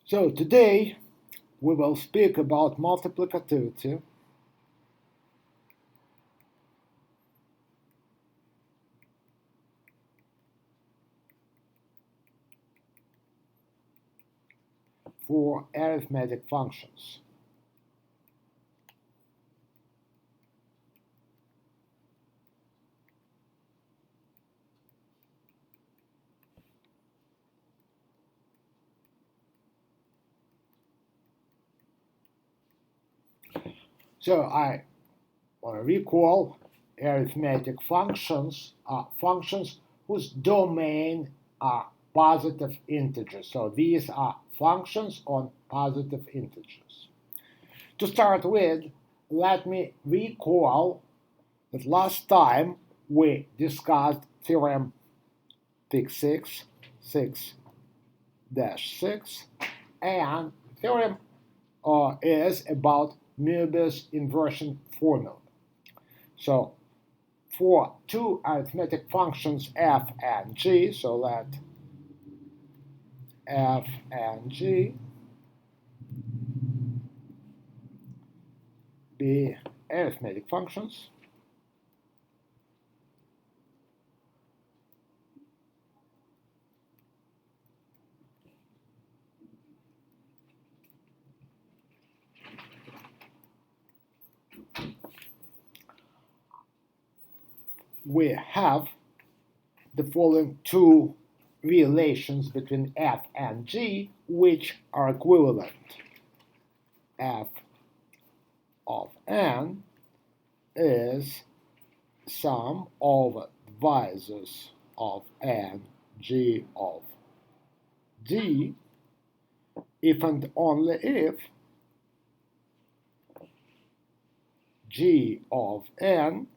So today we will speak about multiplicativity for arithmetic functions. So I want to recall arithmetic functions are functions whose domain are positive integers. So these are functions on positive integers. To start with, let me recall that last time we discussed theorem 6 6 and theorem is about Möbius inversion formula. So for two arithmetic functions f and g, so let f and g be arithmetic functions, we have the following two relations between f and g which are equivalent. F of n is sum of divisors of n g of d if and only if g of n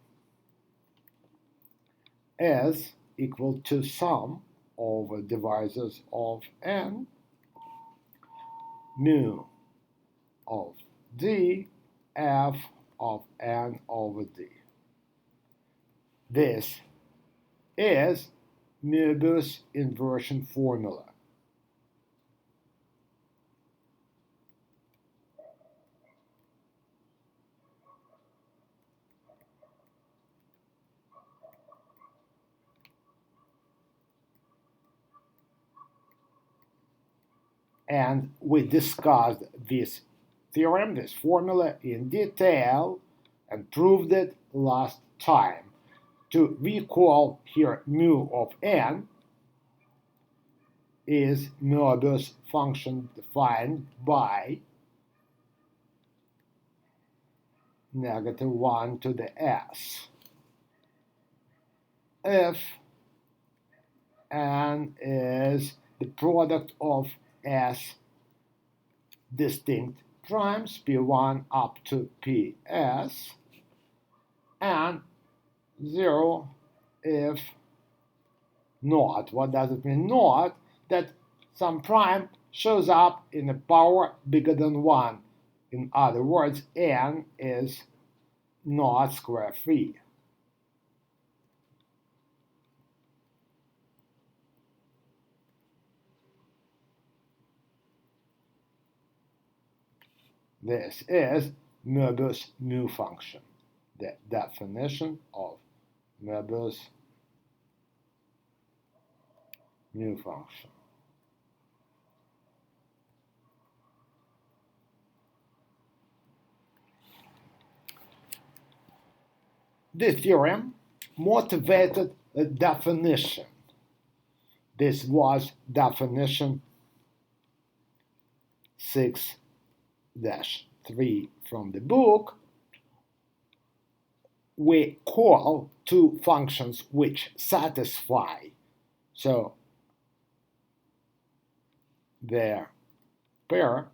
is equal to sum over divisors of n mu of d f of n over d. This is Möbius inversion formula. And we discussed this theorem, this formula in detail and proved it last time. To recall here, mu of n is Möbius function defined by -1 to the s. If n is the product of s distinct primes, p1 up to ps, and 0 if not. What does it mean not? That some prime shows up in a power bigger than 1. In other words, n is not square free. This is Möbius mu function, the definition of Möbius mu function. This theorem motivated a definition. This was definition 6-3 from the book. We call two functions which satisfy, so their pair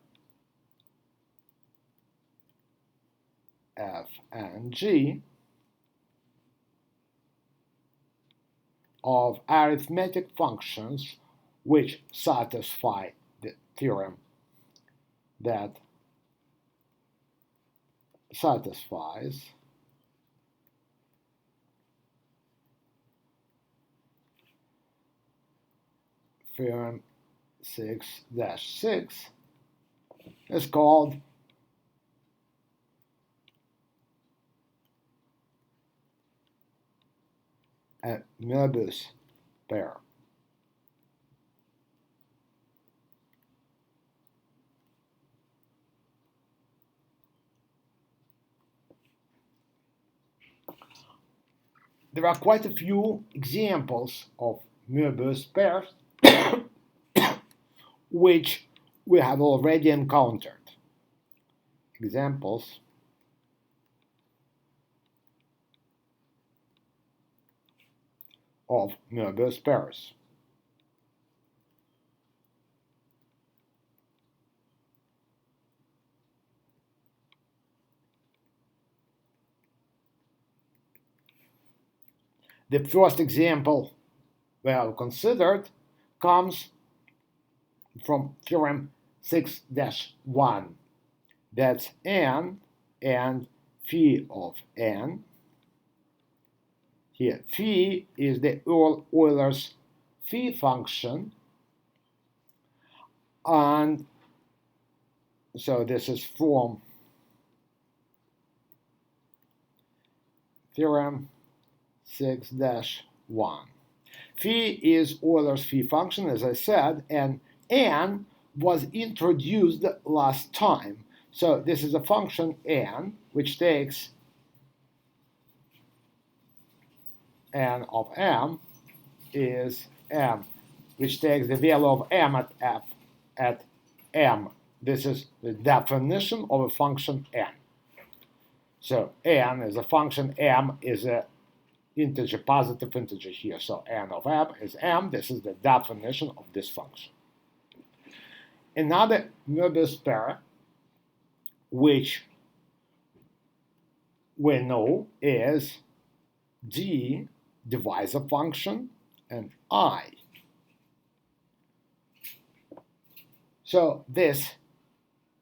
f and g of arithmetic functions which satisfy the theorem that satisfies theorem 6-6 is called a Möbius pair. There are quite a few examples of Möbius pairs which we have already encountered. Examples of Möbius pairs. The first example we have considered comes from theorem 6-1. That's n and phi of n. Here, phi is the Euler's phi function, and so this is from theorem 6-1. Phi is Euler's phi function, as I said, and n was introduced last time. So this is a function n, which takes n of m is m, which takes the value of m at f at m. This is the definition of a function n. So n is a function, m is a integer, positive integer here. So n of m is m. This is the definition of this function. Another Möbius pair, which we know is d divisor function and I. So this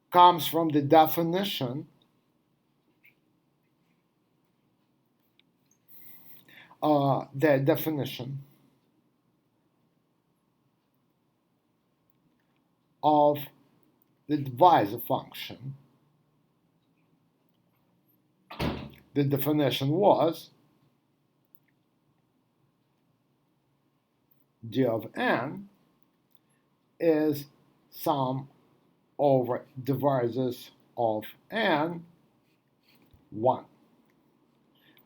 comes from the definition of the divisor function. The definition was d of n is sum over divisors of n 1.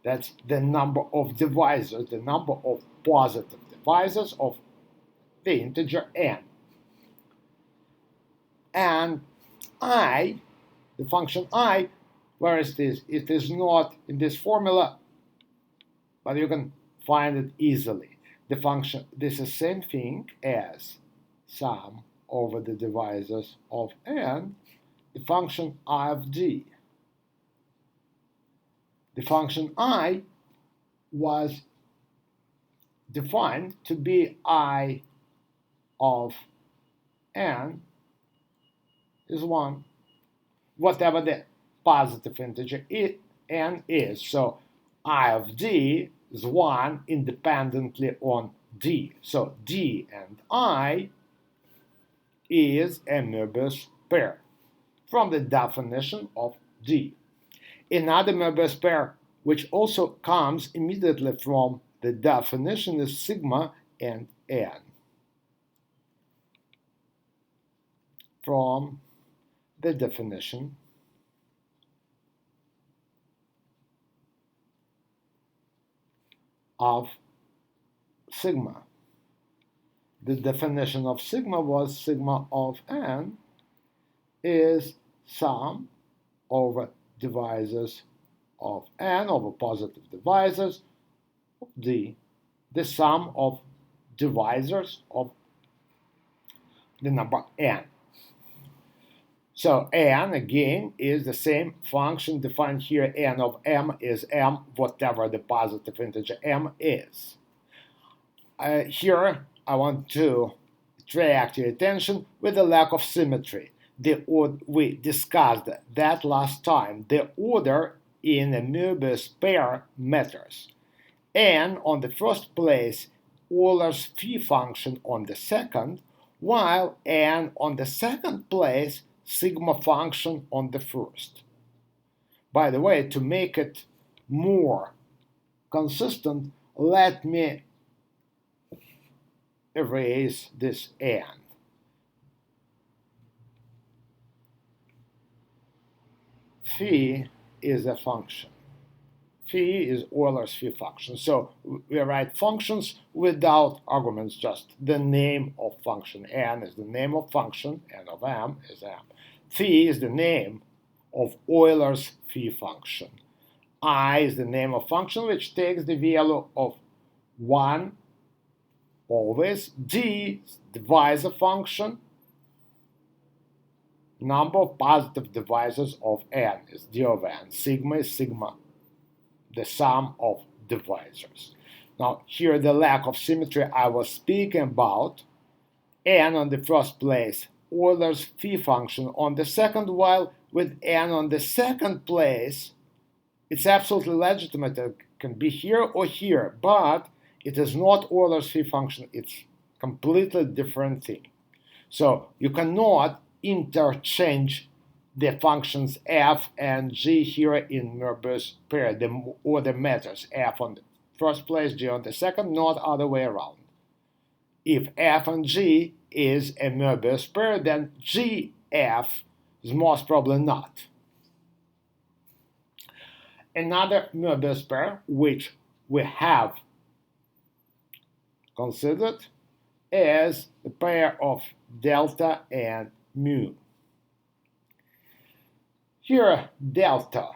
That's the number of divisors, the number of positive divisors of the integer n. And I, the function I, where is this? It is not in this formula, but you can find it easily. The function, this is the same thing as sum over the divisors of n, the function I of d. The function I was defined to be I of n is 1, whatever the positive integer n is. So I of d is 1 independently on d. So d and I is a Möbius pair from the definition of d. Another Möbius pair, which also comes immediately from the definition, is sigma and n. From the definition of sigma. The definition of sigma was sigma of n is sum over divisors of n over positive divisors of d, the sum of divisors of the number n. So n, again, is the same function defined here. N of m is m, whatever the positive integer m is. Here, I want to attract your attention with the lack of symmetry. We discussed that last time. The order in a Möbius pair matters. N on the first place, Euler's phi function on the second, while n on the second place, sigma function on the first. By the way, to make it more consistent, let me erase this and. Phi is a function. Phi is Euler's phi function. So we write functions without arguments, just the name of function. N is the name of function, N of M is M. Phi is the name of Euler's phi function. I is the name of function which takes the value of 1 always. D is divisor function. Number of positive divisors of n is d of n. Sigma is sigma, the sum of divisors. Now here the lack of symmetry I was speaking about. N on the first place, Euler's phi function on the second, while with n on the second place, it's absolutely legitimate. It can be here or here, but it is not Euler's phi function. It's completely different thing. So you cannot interchange the functions f and g here in Möbius pair. The order matters. F on the first place, g on the second, not other way around. If f and g is a Möbius pair, then gf is most probably not. Another Möbius pair which we have considered is the pair of delta and mu. Here delta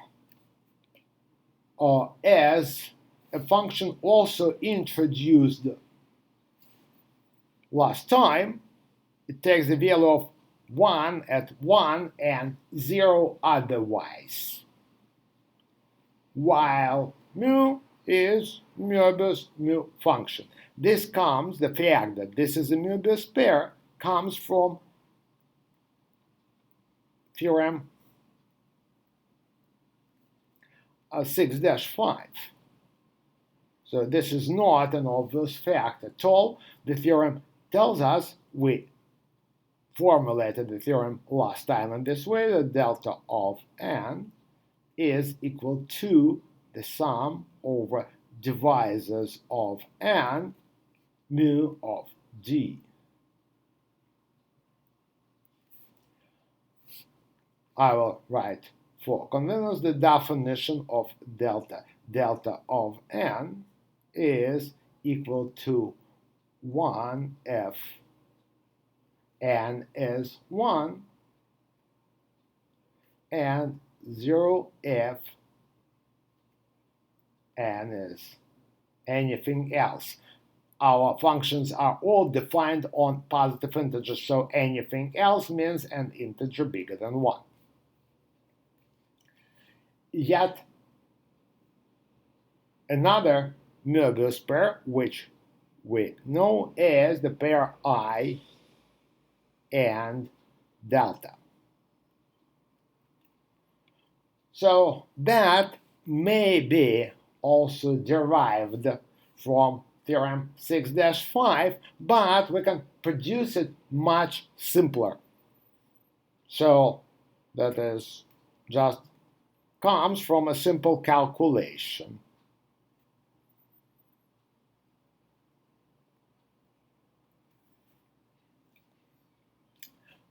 as a function also introduced last time. It takes the value of 1 at 1 and 0 otherwise, while mu is Möbius mu function. This comes, the fact that this is a Möbius pair comes from theorem 6-5. So this is not an obvious fact at all. The theorem tells us, we formulated the theorem last time in this way, that delta of n is equal to the sum over divisors of n mu of d. I will write for convenience the definition of delta. Delta of n is equal to 1 if n is 1 and 0 if n is anything else. Our functions are all defined on positive integers, so anything else means an integer bigger than 1. Yet another Möbius pair, which we know as the pair I and delta. So that may be also derived from theorem 6-5, but we can produce it much simpler. So that is just comes from a simple calculation.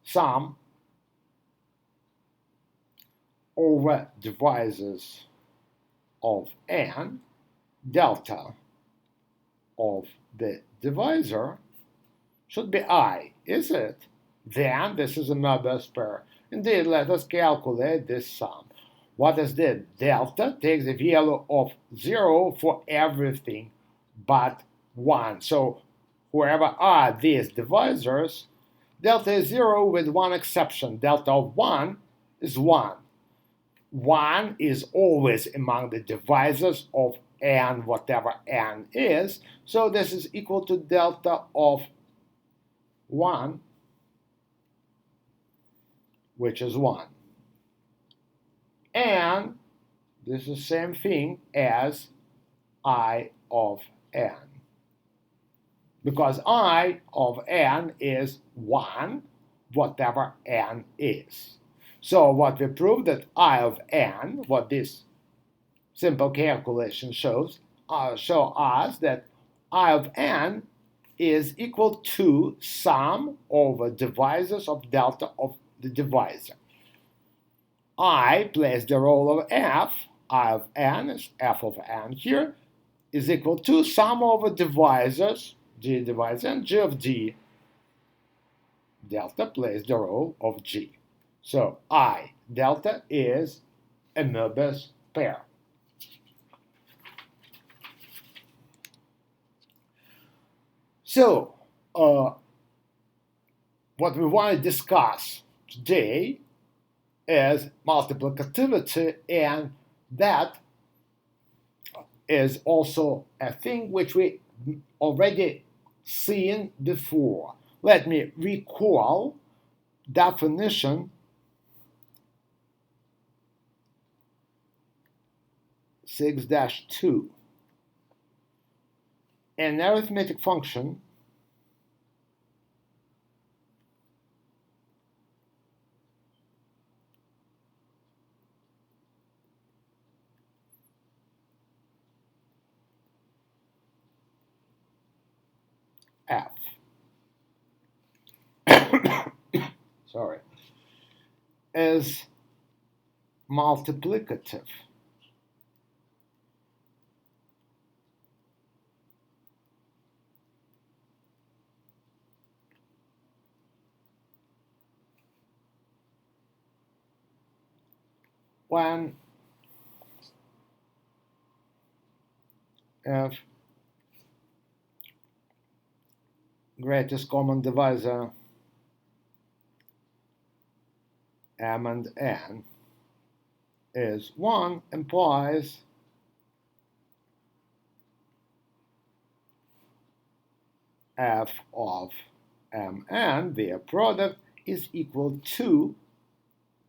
Sum over divisors of n, delta of the divisor should be I, is it? Then this is a Möbius pair. Indeed, let us calculate this sum. What is this? Delta takes the value of 0 for everything but 1. So whoever are these divisors, delta is 0 with one exception. Delta of 1 is 1. 1 is always among the divisors of n, whatever n is. So this is equal to delta of 1, which is 1. And this is the same thing as I of n. Because I of n is 1, whatever n is. So what we proved that I of n, what this simple calculation show us that I of n is equal to sum over divisors of delta of the divisor. I plays the role of f, I of n is f of n here, is equal to sum over divisors, g divisor and g of d. Delta plays the role of g. So I delta is a Möbius pair. So what we want to discuss today is multiplicativity, and that is also a thing which we already seen before. Let me recall definition 6-2. An arithmetic function f sorry, is multiplicative when f greatest common divisor m and n is 1 implies f of mn, their product, is equal to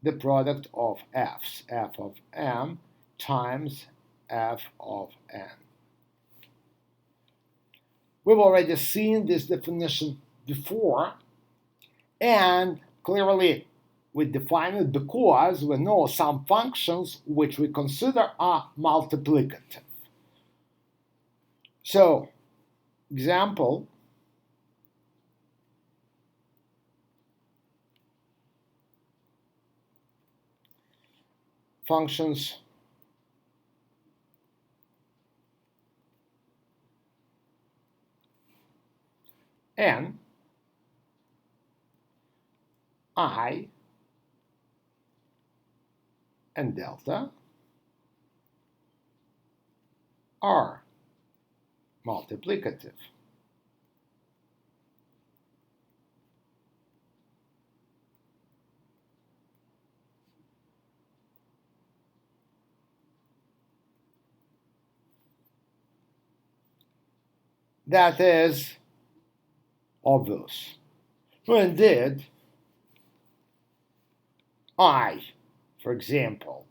the product of f's, f of m times f of n. We've already seen this definition before, and clearly we define it because we know some functions which we consider are multiplicative. So, example, functions n, I, and delta are multiplicative. That is obvious. Well, indeed, I, for example,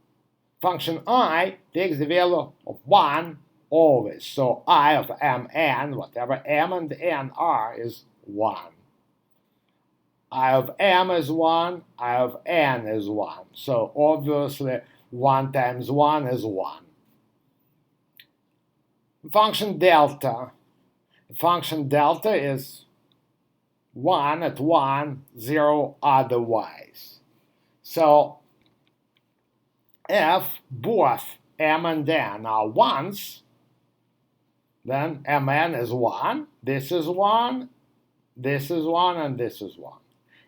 function I takes the value of 1 always. So I of mn, whatever m and n are, is 1. I of m is 1, I of n is 1. So obviously 1 times 1 is 1. Function delta is 1 at 1, 0 otherwise. So if both m and n are 1s, then mn is 1, this is 1, this is 1, and this is 1.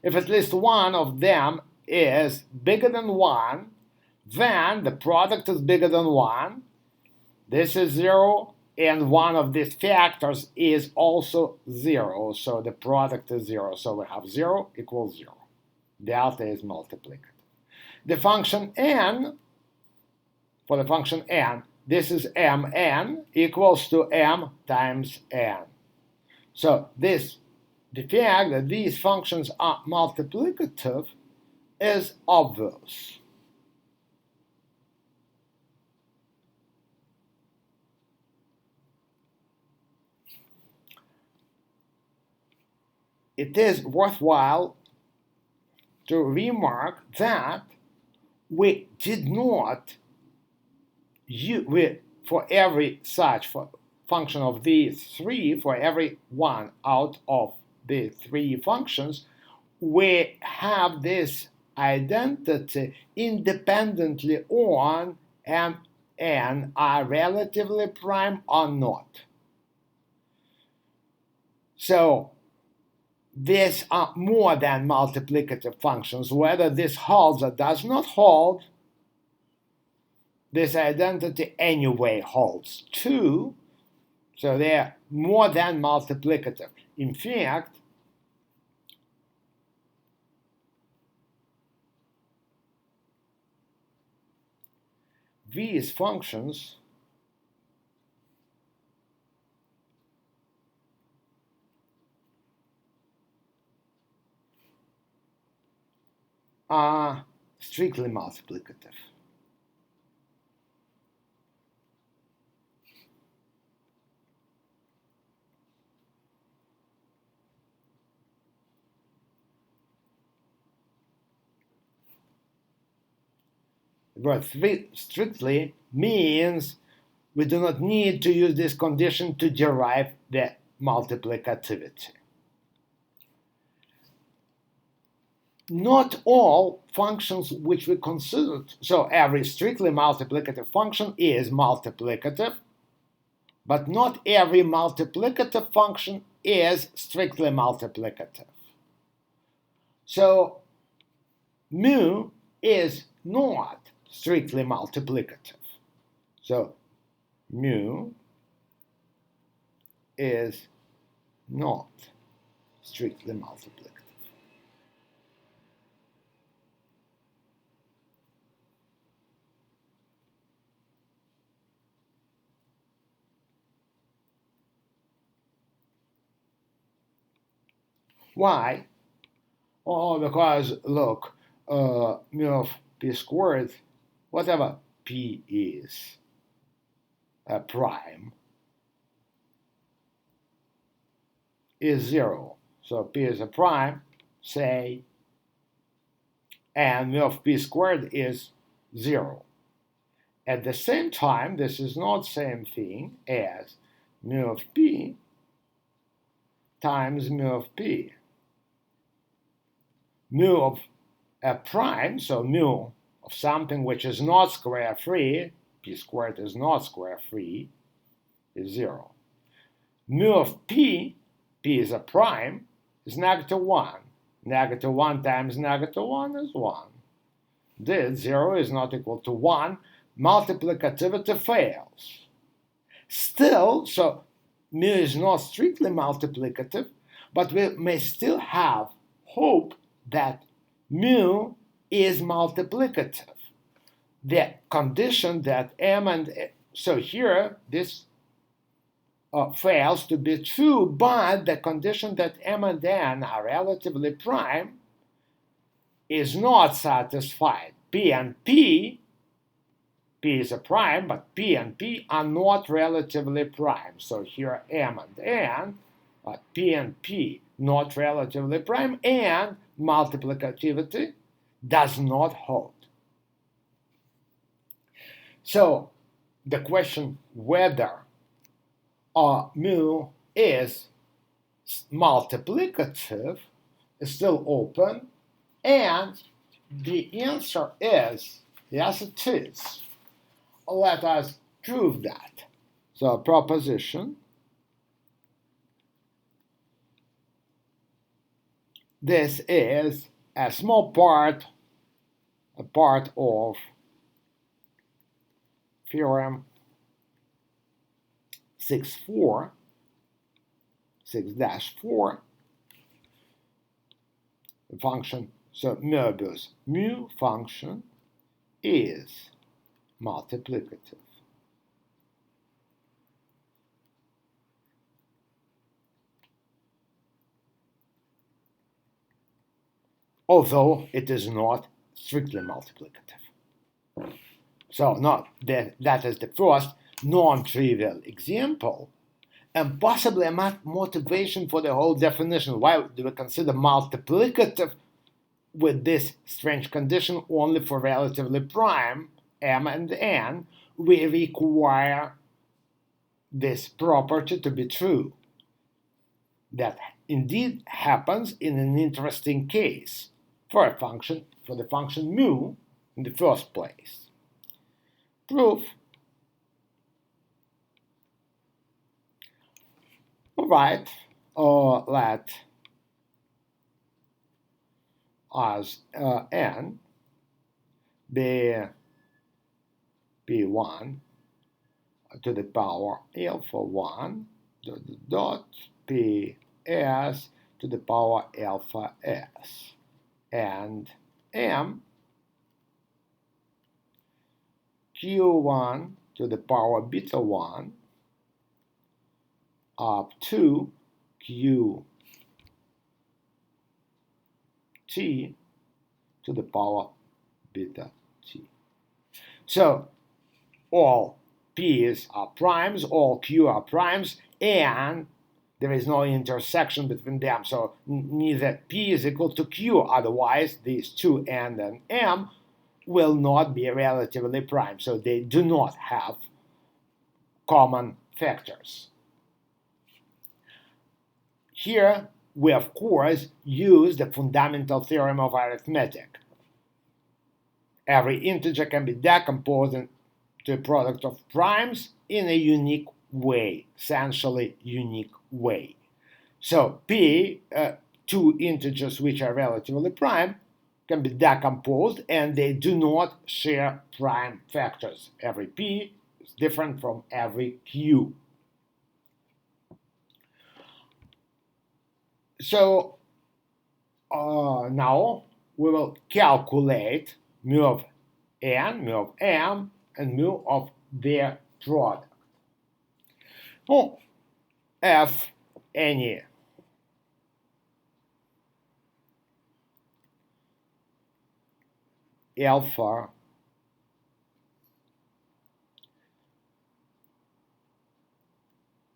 If at least one of them is bigger than 1, then the product is bigger than 1, this is 0, and one of these factors is also 0, so the product is 0. So we have 0 equals 0. Delta is multiplicative. The function n, for the function n, this is mn equals to m times n. So the fact that these functions are multiplicative is obvious. It is worthwhile to remark that we did not for every such function of these three, for every one out of the three functions, we have this identity independently on and are relatively prime or not. So these are more than multiplicative functions. Whether this holds or does not hold, this identity anyway holds too. So they're more than multiplicative. In fact, these functions are strictly multiplicative. But strictly means we do not need to use this condition to derive the multiplicativity. Not all functions which we considered, so every strictly multiplicative function is multiplicative, but not every multiplicative function is strictly multiplicative. So mu is not strictly multiplicative. So mu is not strictly multiplicative. Why? Oh, because look, mu of p squared, whatever p is, a prime, is 0. So p is a prime, say, and mu of p squared is 0. At the same time, this is not same thing as mu of p times mu of p. Mu of a prime, so mu of something which is not square free, p squared is not square free, is 0. Mu of p is a prime, is -1. -1 times -1 is 1. This 0 is not equal to 1. Multiplicativity fails. Still, so mu is not strictly multiplicative, but we may still have hope that mu is multiplicative. The condition that m and so here this fails to be true, but the condition that m and n are relatively prime is not satisfied. P is a prime, but p and p are not relatively prime. So here m and n, p and p not relatively prime, and multiplicativity does not hold. So the question whether mu is multiplicative is still open, and the answer is yes, it is. Let us prove that. So proposition, this is a small part, a part of theorem 6-4, the function, so Möbius mu function is multiplicative. Although it is not strictly multiplicative. So that is the first non-trivial example, and possibly a motivation for the whole definition. Why do we consider multiplicative with this strange condition only for relatively prime m and n, we require this property to be true. That indeed happens in an interesting case for the function mu in the first place. Proof. All right, let as n be p1 to the power alpha 1 dot ps to the power alpha s, and m q1 to the power beta 1 up to q t to the power beta t. So all p's are primes, all q are primes, and there is no intersection between them. So neither p is equal to q, otherwise these two n and m will not be relatively prime. So they do not have common factors. Here we of course use the fundamental theorem of arithmetic. Every integer can be decomposed into a product of primes in a unique way, essentially unique way. So p, two integers which are relatively prime, can be decomposed and they do not share prime factors. Every p is different from every q. So now we will calculate mu of n, mu of m, and mu of their product. Oh, f any alpha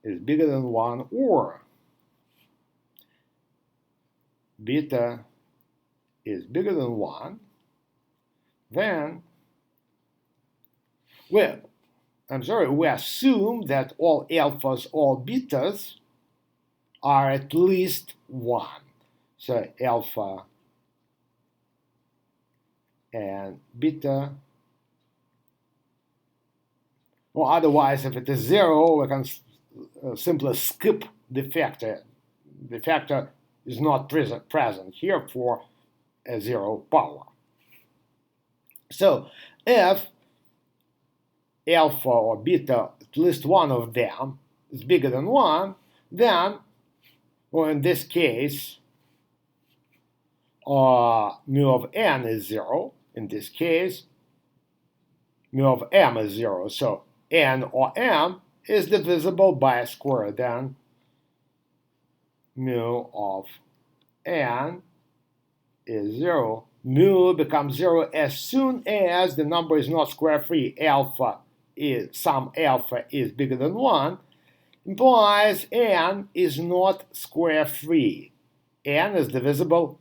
is bigger than 1 or beta is bigger than 1, then we assume that all alphas, all betas are at least 1. So alpha and beta. Or otherwise, if it is 0, we can simply skip the factor. The factor is not present here for a 0 power. So if alpha or beta, at least one of them, is bigger than 1, then, or in this case, mu of n is 0. In this case, mu of m is 0. So n or m is divisible by a square. Then mu of n is 0. Mu becomes 0 as soon as the number is not square free. Some alpha is bigger than 1, implies n is not square free. N is divisible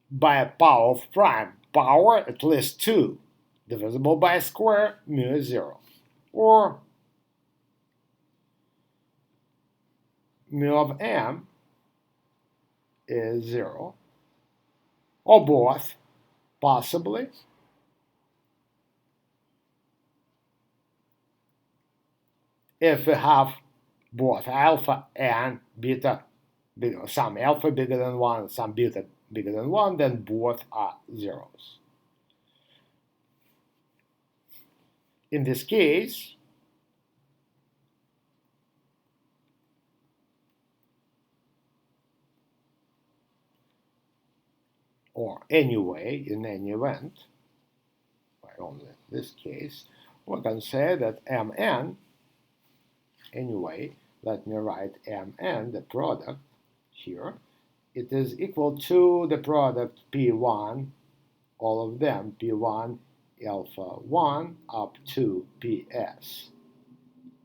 by a power of prime. Power at least 2. Divisible by a square, mu is 0. Or mu of m is 0. Or both, possibly. If we have both alpha and beta, some alpha bigger than 1, some beta bigger than 1, then both are zeros. In this case, or anyway, in any event, only in this case, we can say that mn, anyway, let me write mn, the product here, it is equal to the product p1, all of them, p1 alpha 1 up to ps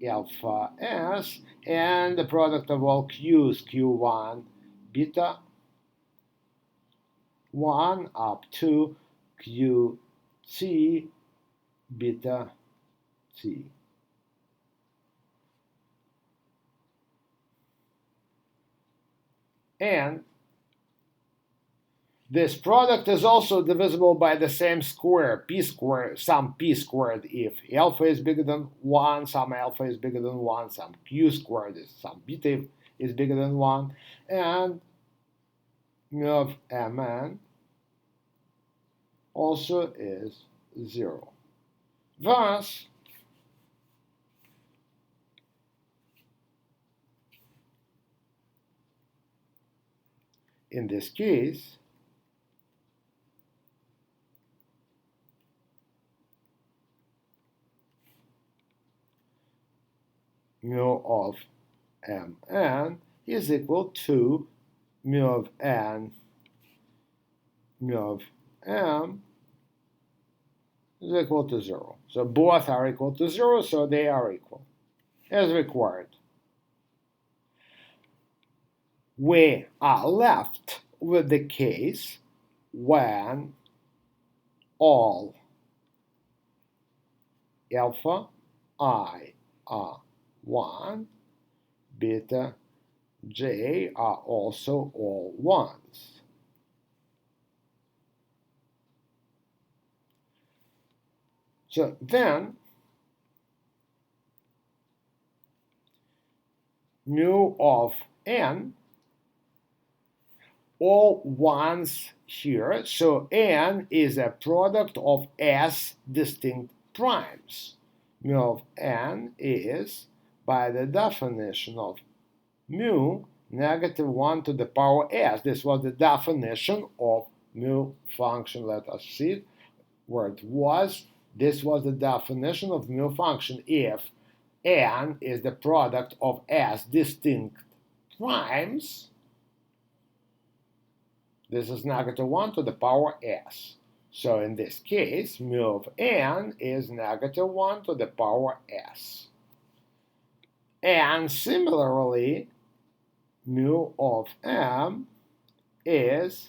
alpha s, and the product of all q's, q1 beta 1 up to qt beta t. And this product is also divisible by the same square, p squared, sum p squared if alpha is bigger than 1, sum alpha is bigger than 1, sum q squared is sum beta is bigger than 1, and mu of mn also is 0. Thus, in this case, mu of mn is equal to mu of n mu of m is equal to 0. So both are equal to 0, so they are equal, as required. We are left with the case when all alpha I are 1, beta j are also all 1s. So then, mu of n, all 1s here, so n is a product of s distinct primes. Mu of n is, by the definition of mu, negative 1 to the power s. This was the definition of mu function. Let us see where it was. This was the definition of mu function if n is the product of s distinct primes. This is negative 1 to the power s. So in this case, mu of n is negative 1 to the power s. And similarly, mu of m is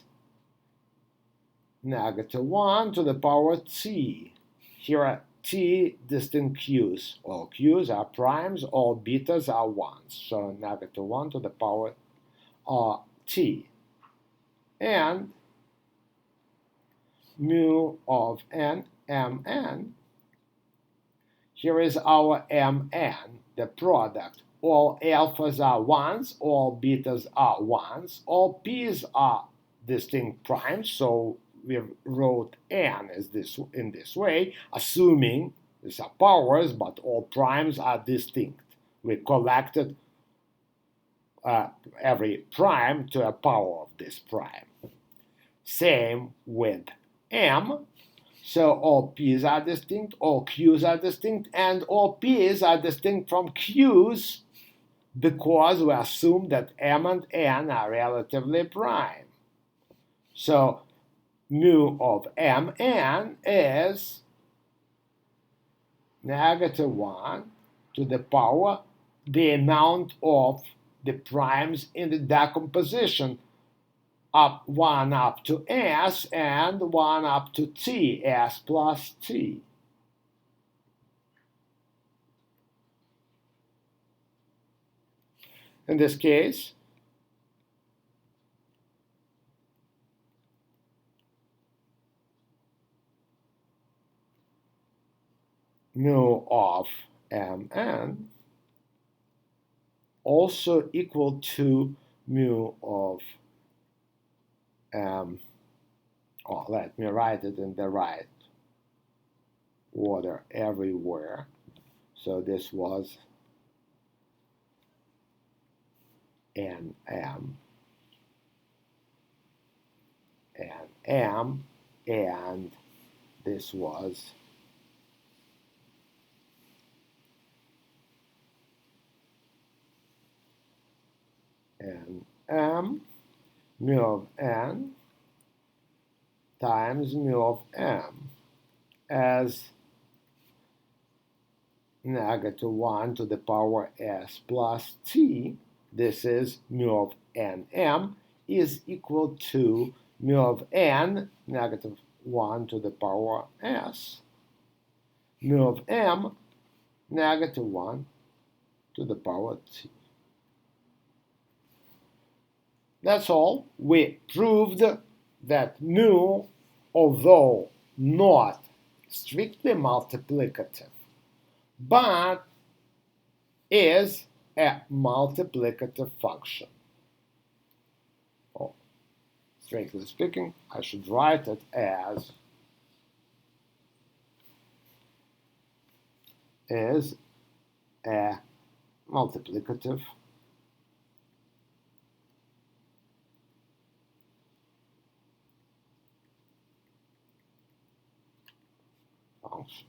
negative 1 to the power t. Here are t distinct q's. All q's are primes, all betas are 1s. So negative 1 to the power t. And mu of n, mn, here is our mn, the product. All alphas are 1s, all betas are 1s, all p's are distinct primes, so we wrote n as this in this way, assuming these are powers, but all primes are distinct. We collected every prime to a power of this prime. Same with m. So all p's are distinct, all q's are distinct, and all p's are distinct from q's because we assume that m and n are relatively prime. So mu of mn is negative 1 to the power the amount of the primes in the decomposition, up 1 up to s and 1 up to t, s plus t. In this case, mu of mn also equal to mu of let me write it in the right order everywhere. So this was nm and m, and this was nm, mu of n times mu of m as negative 1 to the power s plus t. This is mu of nm is equal to mu of n, negative 1 to the power s, mu of m, negative 1 to the power t. That's all. We proved that mu, although not strictly multiplicative, but is a multiplicative function. Oh, strictly speaking, I should write it as is a multiplicative function.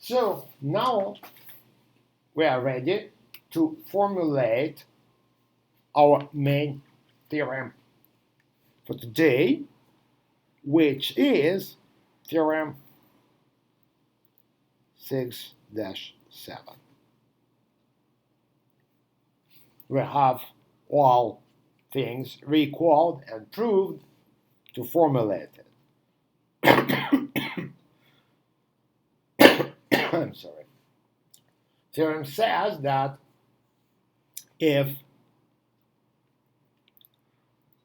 So now we are ready to formulate our main theorem for today, which is theorem 6-7. We have all things recalled and proved to formulate it. I'm sorry. Theorem says that if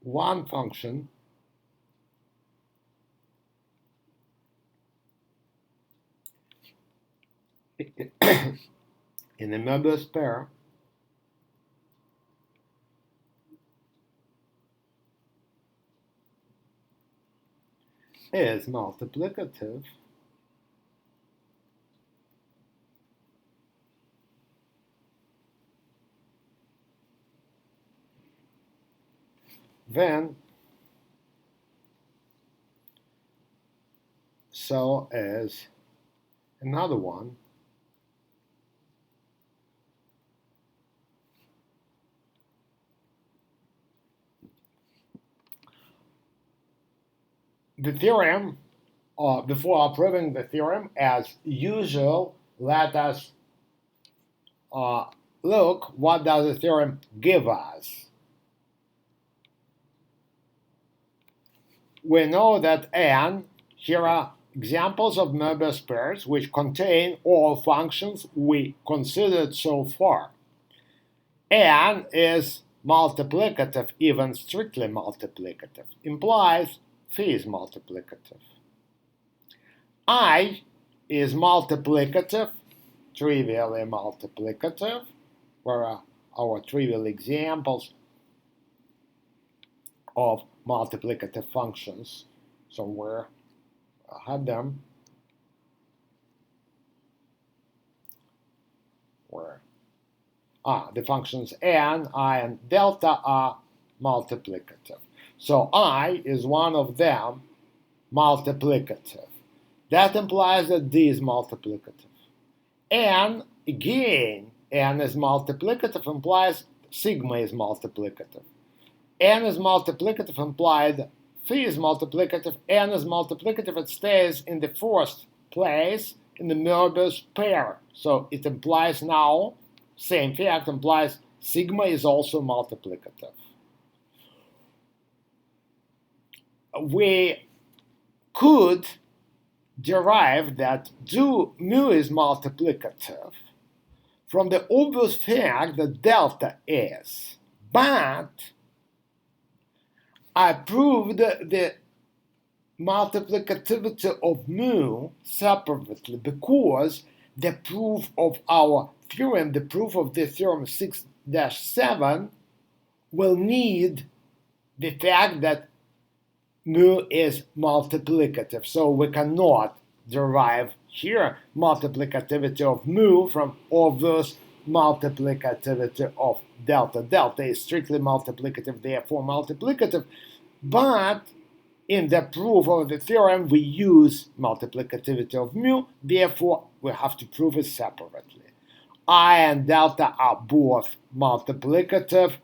one function in a Möbius pair is multiplicative, then so is another one the theorem, before proving the theorem, as usual, let us look what does the theorem give us. We know that n, here are examples of Möbius pairs which contain all functions we considered so far. N is multiplicative, even strictly multiplicative, implies phi is multiplicative. I is multiplicative, trivially multiplicative, where our trivial examples of multiplicative functions somewhere. I had them. Where? The functions n, I, and delta are multiplicative. So I is one of them, multiplicative. That implies that d is multiplicative. And again, n is multiplicative implies sigma is multiplicative. N is multiplicative implied phi is multiplicative. N is multiplicative, it stays in the first place in the Möbius pair. So it implies now, same fact implies sigma is also multiplicative. We could derive that mu is multiplicative from the obvious fact that delta is. But I proved the multiplicativity of mu separately because the proof of our theorem, the proof of the theorem 6-7, will need the fact that mu is multiplicative. So we cannot derive here multiplicativity of mu from obvious multiplicativity of delta. Delta is strictly multiplicative, therefore multiplicative. But in the proof of the theorem, we use multiplicativity of mu, therefore we have to prove it separately. I and delta are both multiplicative,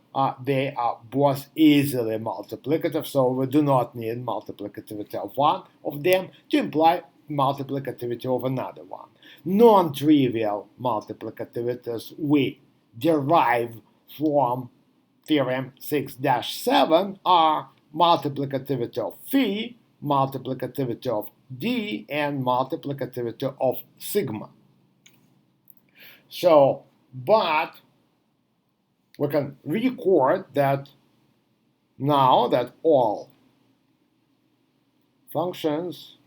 they are both easily multiplicative, so we do not need multiplicativity of one of them to imply multiplicativity of another one. non-trivial multiplicativities we derive from theorem 6-7 are multiplicativity of phi, multiplicativity of d, and multiplicativity of sigma. So, but we can record that now that all functions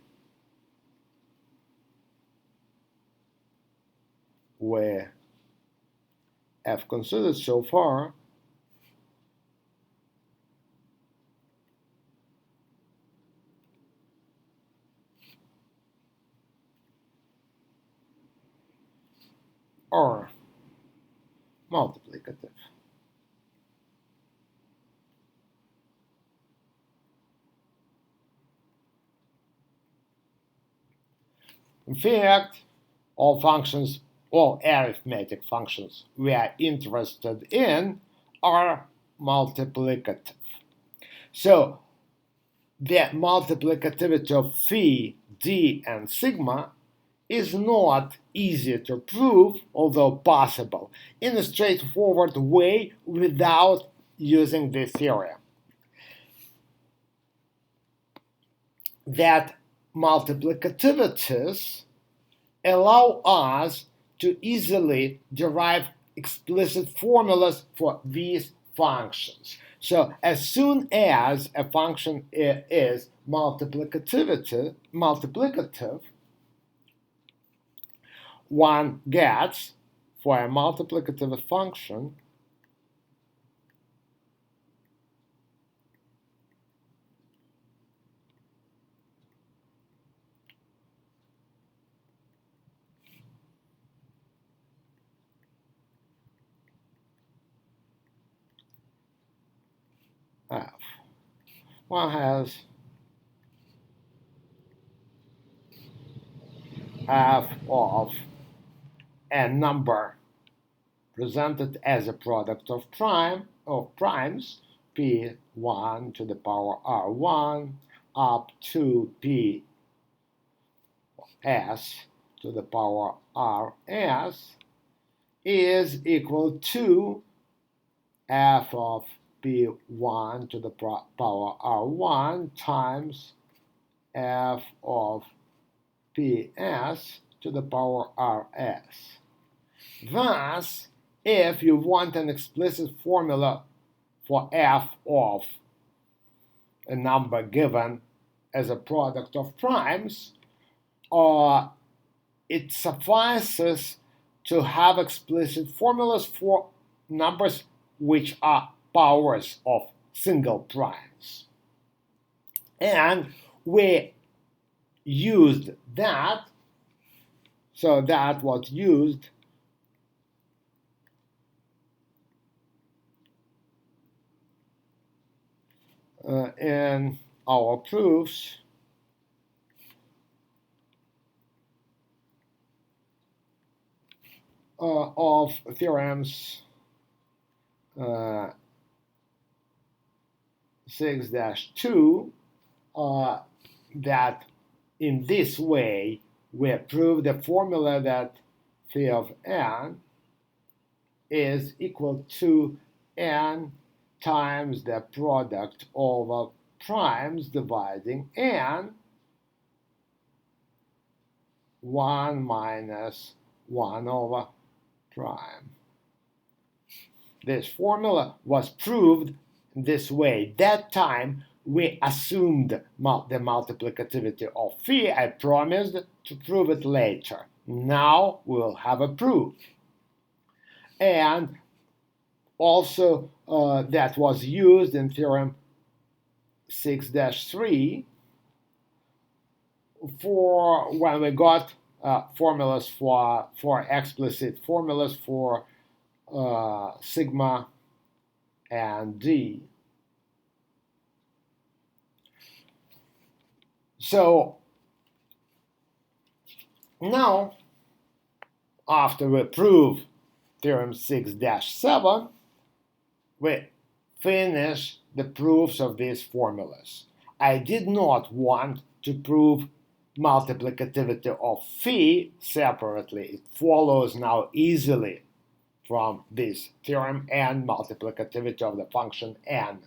we have considered so far are multiplicative. In fact, all functions, all arithmetic functions we are interested in are multiplicative. So the multiplicativity of phi, d, and sigma is not easy to prove, although possible, in a straightforward way without using the theorem. That multiplicativities allow us to easily derive explicit formulas for these functions. So as soon as a function is multiplicative, one gets, for a multiplicative function, f. One has f of a number presented as a product of primes, p1 to the power r1 up to p s to the power rs is equal to f of p1 to the power r1 times f of ps to the power rs. Thus, if you want an explicit formula for f of a number given as a product of primes, it suffices to have explicit formulas for numbers which are powers of single primes. And we used that, so that was used in our proofs of theorems 6-2 that in this way we prove the formula that phi of n is equal to n times the product over primes dividing n 1 minus 1 over prime. This formula was proved this way. That time we assumed the multiplicativity of phi. I promised to prove it later. Now we'll have a proof. And also that was used in theorem 6-3 for when we got formulas for explicit formulas for sigma and d. So now, after we prove theorem 6-7, we finish the proofs of these formulas. I did not want to prove multiplicativity of phi separately. It follows now easily from this theorem and multiplicativity of the function n.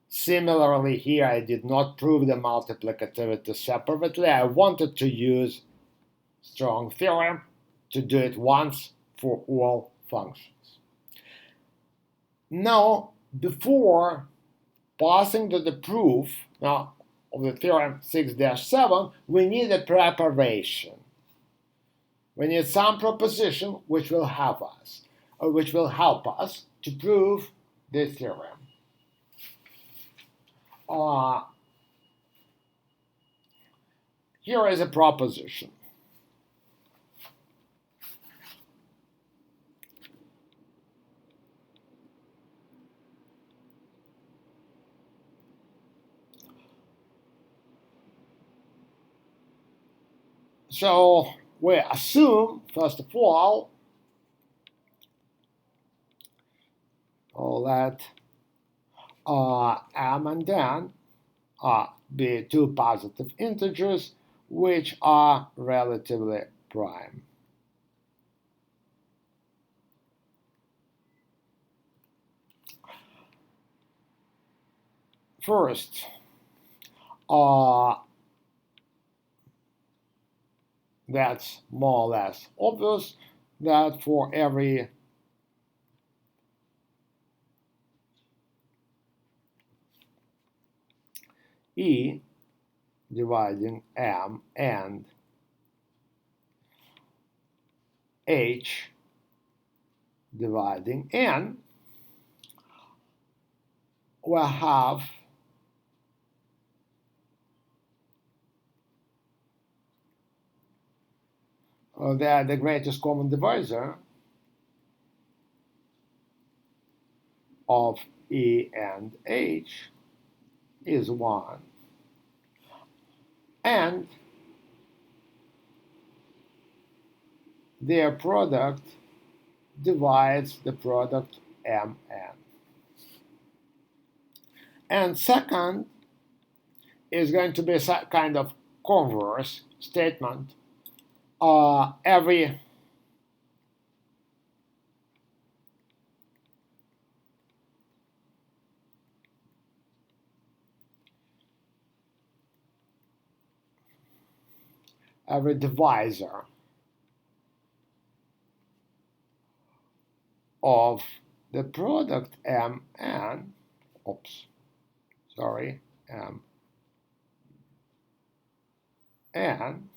Similarly, here I did not prove the multiplicativity separately. I wanted to use strong theorem to do it once for all functions. Now, before passing to the proof of the theorem 6-7, we need a preparation. We need some proposition which will help us to prove this theorem. Here is a proposition. So we assume, first of all, that m and n be two positive integers which are relatively prime. First, that's more or less obvious that for every e dividing m and h dividing n, we have that the greatest common divisor of E and H is 1. And their product divides the product Mn. And second is going to be a kind of converse statement. Every divisor of the product Mn, Mn,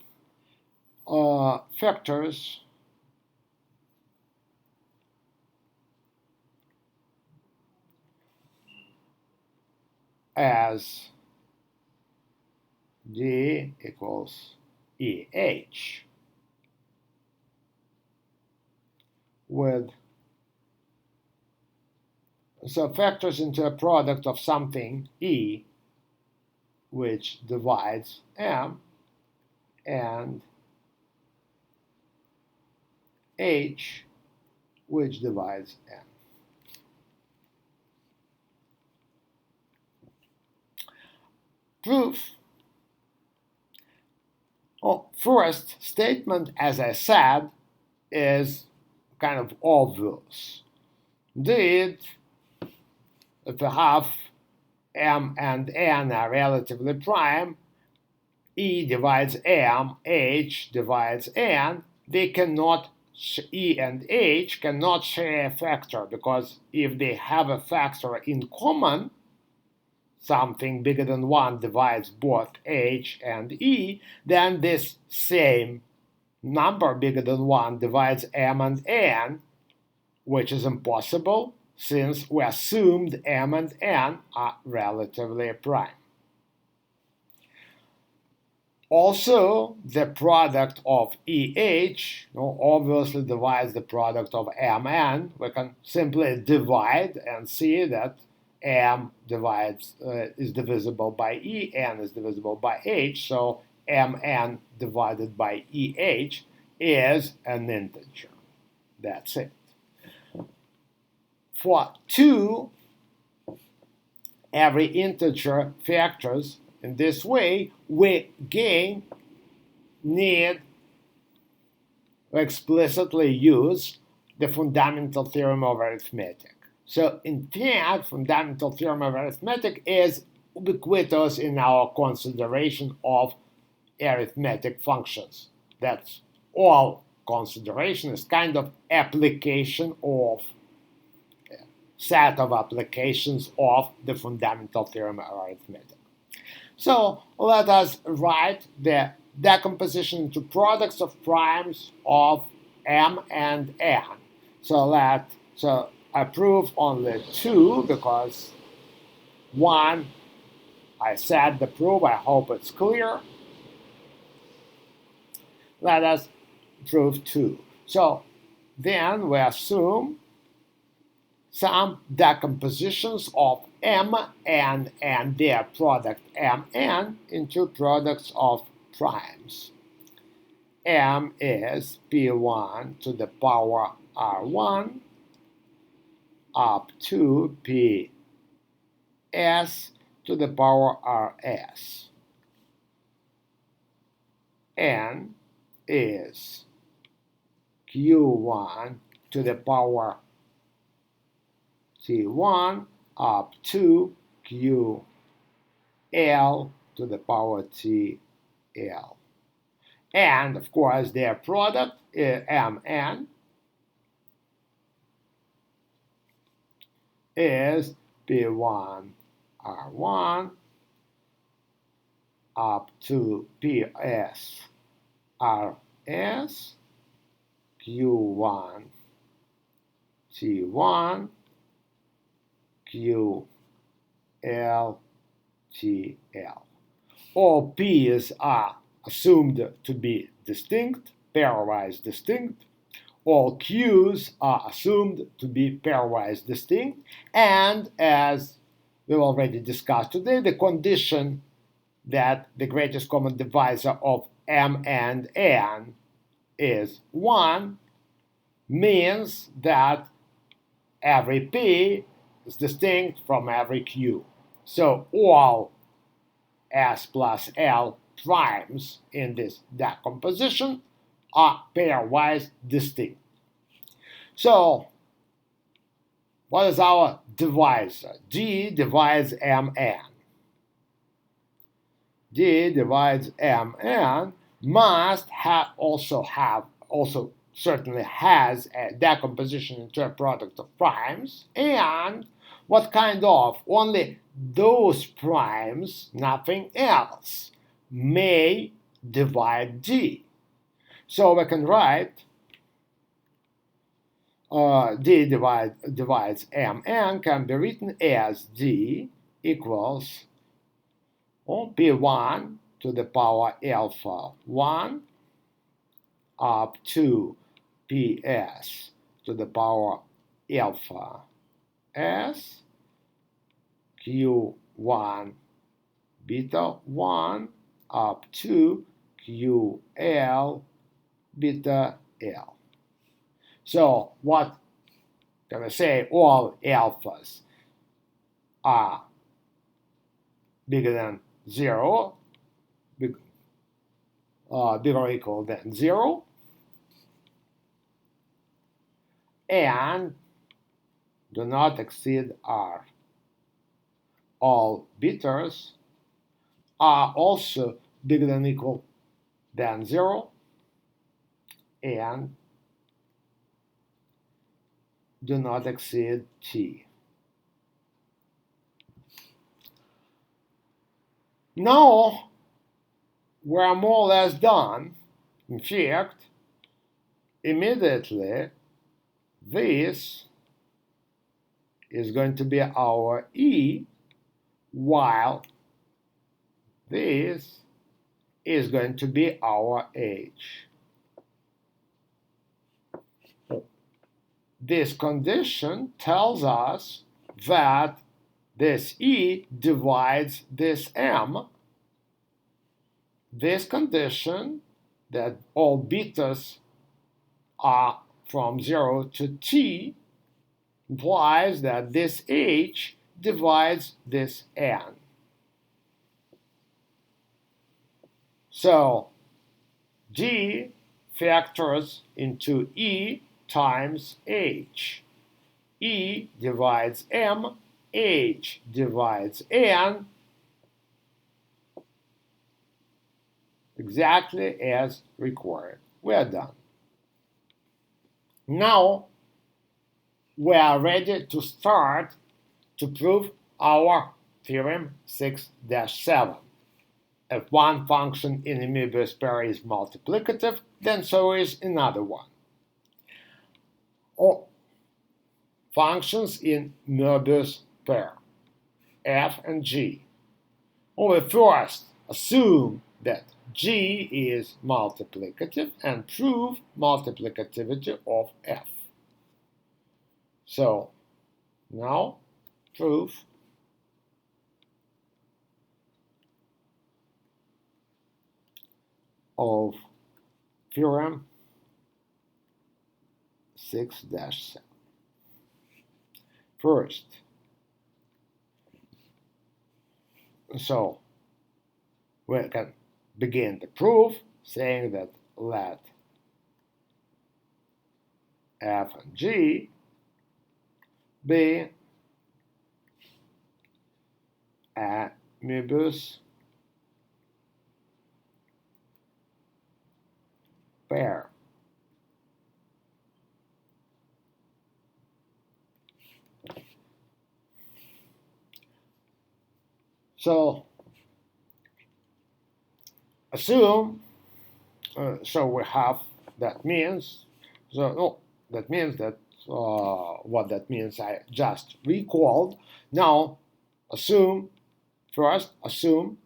factors as D equals EH with factors into a product of something E which divides M and H which divides M. Proof. First statement, as I said, is kind of obvious. Indeed, if you have M and N are relatively prime, E divides M, H divides N, they cannot, E and H cannot share a factor, because if they have a factor in common, something bigger than 1 divides both H and E, then this same number bigger than 1 divides M and N, which is impossible since we assumed M and N are relatively prime. Also, the product of EH obviously divides the product of Mn. We can simply divide and see that M is divisible by E, N is divisible by H, so Mn divided by EH is an integer. That's it. For 2, every integer factors In this way, we again need to explicitly use the fundamental theorem of arithmetic. So in fact, fundamental theorem of arithmetic is ubiquitous in our consideration of arithmetic functions. That's all consideration is kind of application of set of applications of the fundamental theorem of arithmetic. So let us write the decomposition into products of primes of m and n. So I prove only 2 because 1 I said the proof. I hope it's clear. Let us prove 2. So then we assume some decompositions of m and their product mn into products of primes. M is p1 to the power r1 up to ps to the power rs. N is q1 to the power t1 up to ql to the power tl. And of course their product mn is p1 r1 up to ps rs q1 t1 ql tl. All p's are assumed to be distinct, pairwise distinct. All q's are assumed to be pairwise distinct. And as we've already discussed today, the condition that the greatest common divisor of m and n is 1 means that every p is distinct from every q. So all s plus l primes in this decomposition are pairwise distinct. So what is our divisor? D divides mn. D divides mn must certainly has a decomposition into a product of primes. And what kind of? Only those primes, nothing else, may divide D. So we can write D divides mn can be written as D equals p1 to the power alpha 1 up to ps to the power alpha s q1 beta 1 up to ql beta l. So what can I say? All alphas are bigger than 0, bigger or equal than 0, and do not exceed r. All betas are also bigger than or equal than 0, and do not exceed t. Now we're more or less done. In fact, immediately this is going to be our E, while this is going to be our H. This condition tells us that this E divides this M. This condition, that all betas are from 0 to t, implies that this H divides this N. So G factors into E times H. E divides M, H divides N, exactly as required. We're done. Now we are ready to start to prove our theorem 6-7. If one function in a Möbius pair is multiplicative, then so is another one. Or functions in Möbius pair, f and g. We first assume that g is multiplicative and prove multiplicativity of f. So now proof of theorem 6-7. First, so we can begin the proof saying that let f and g be a Möbius pair. So assume, so we have, that means, so no, that means that, what that means I just recalled. Now assume, first assume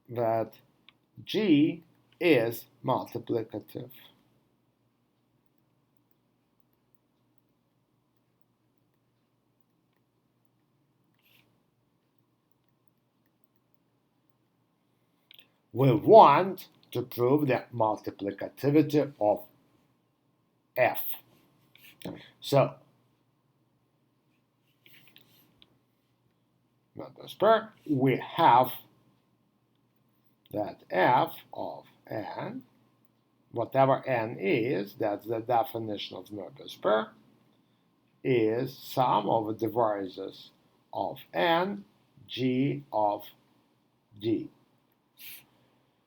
that G is multiplicative. We want to prove the multiplicativity of f. So Möbius pair, we have that f of n, whatever n is, that's the definition of Möbius pair, is sum of the divisors of n, g of d.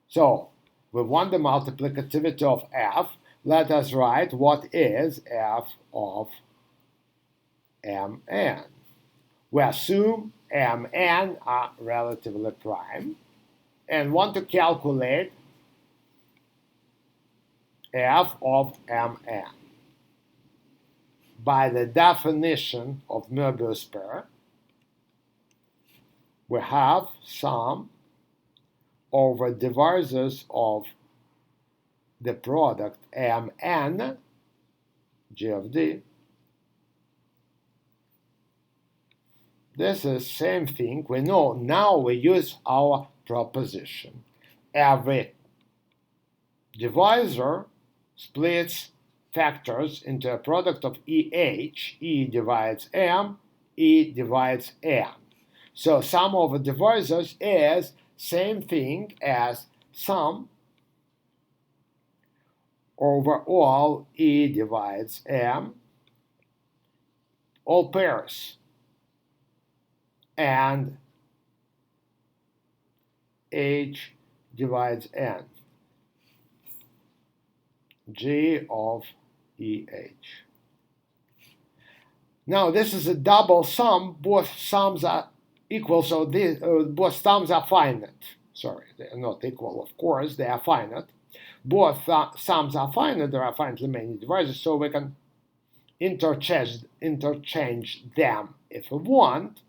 So we want the multiplicativity of f. Let us write what is f of mn. We assume mn are relatively prime and want to calculate f of mn. By the definition of Möbius pair, we have sum over divisors of the product mn, g of d. This is same thing. We know now we use our proposition. Every divisor splits factors into a product of EH. E divides M, E divides N. So sum over divisors is same thing as sum over all E divides M, all pairs, and H divides N, G of EH. Now this is a double sum. Both sums are equal, so both sums are finite. Sorry, they are not equal, of course, they are finite. Both sums are finite, there are finitely many divisors, so we can interchange them if we want.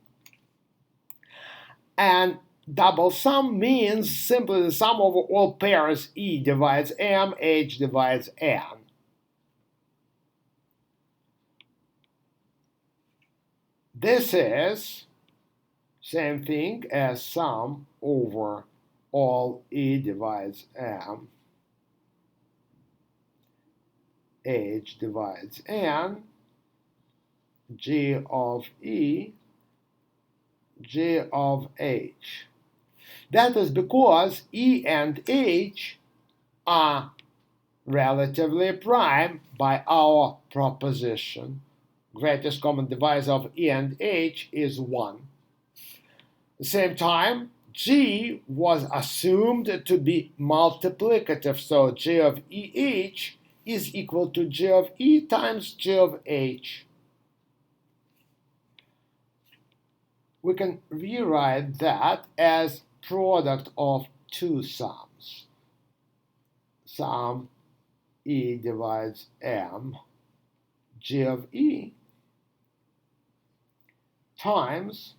And double sum means simply the sum over all pairs E divides M, H divides N. This is same thing as sum over all E divides M, H divides N, G of E G of H. That is because E and H are relatively prime by our proposition. Greatest common divisor of E and H is 1. At the same time, G was assumed to be multiplicative, so G of EH is equal to G of E times G of H. We can rewrite that as product of two sums. Sum E divides M, G of E, times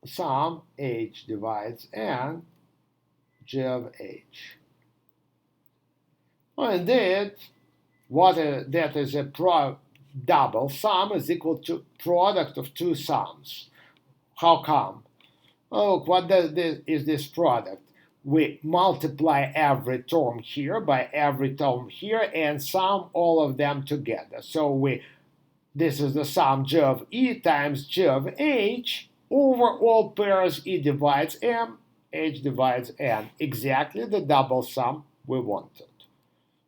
sum H divides N, G of H. Well, indeed, that is a double sum is equal to product of two sums. How come? Oh, what is this product? We multiply every term here by every term here and sum all of them together. So this is the sum G of E times G of H over all pairs E divides M, H divides N. Exactly the double sum we wanted.